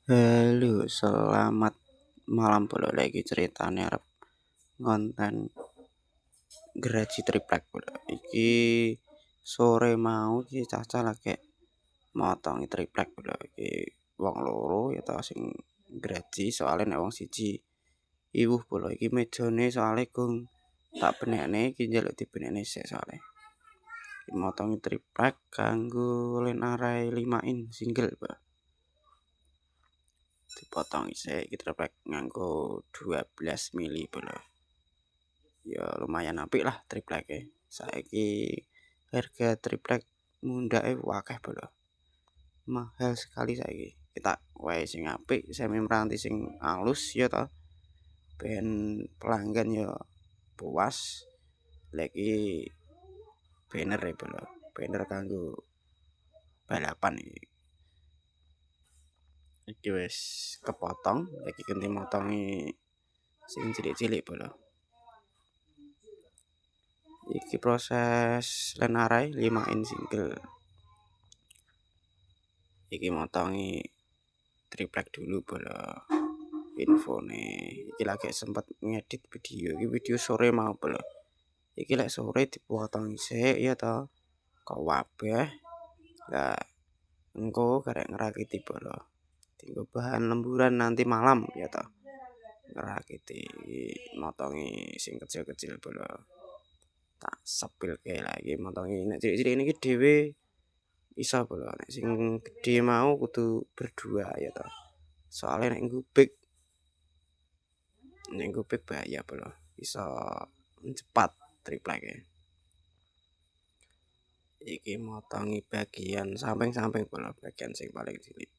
Halo, selamat malam pula lagi ceritanya arep ngonten geraji triplek pula. Iki sore mau iki Caca lagi motongi triplek pula iki wong loro ya ta sing geraji soalnya nek wong siji iwuh pula iki mejane soalnya gong tak benekne iki njaluk dibenekne sik soalnya. Iki motongi triplek kanggo len arai 5 in single pula. Dipotong isik iki triplek nganggo 12 mili pula. Ya lumayan apik lah tripleke. Saiki harga triplek mundhake akeh pula. Mahal sekali saiki. Kita wae sing apik, semi meranti sing alus ya ta. Ben pelanggan ya puas. Lagi banner e pula. Banner kanggo balapan iki. Iki wis kepotong, lagi ganti motongi sing cilik-cilik pula. Iki proses len arai 5 in single. Iki motongi triplek dulu pula infone. Iki lagi sempet ngedit video. Iki video sore mau pula. Iki lek sore dipotong isik ya ta. Kawabeh. Lah engko karek ngerakiti pula. Tinggo bahan lemburan nanti malam ya ta. Ngerakiti motongi sing kecil-kecil pula. Tak sepilke lagi motongi nek cilik-cilik niki dhewe iso pula nek sing gedhe mau kudu berdua ya ta. Soalnya nek gubik bahaya pula. Iso cepat tripleke. Iki motongi bagian samping-samping pula bagian sing paling cilik.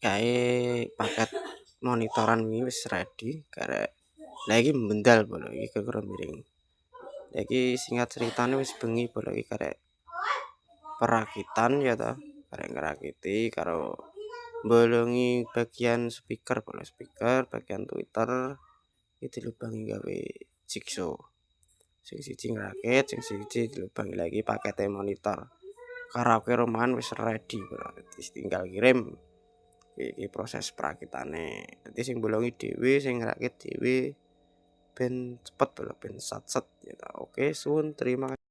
Kae paket monitoran wingi wis ready karek lagi mbendal pula iki kekro miring. Lagi singkat ceritane wis bengi pula iki karek perakitan ya ta. Karek ngerakiti karo bolongi bagian speaker pula speaker bagian Twitter iki dilubangi gawe jigsaw. Sing siji ngrakit, sing siji dilubangi lagi pakete monitor. Karaoke roman wis ready pula. Tinggal kirim. Iki proses perakitane. Dadi sing bolongi dhewe, sing ngrakit dhewe ben cepet pula ben sat-set ya ta. Oke, suwun terima kasih.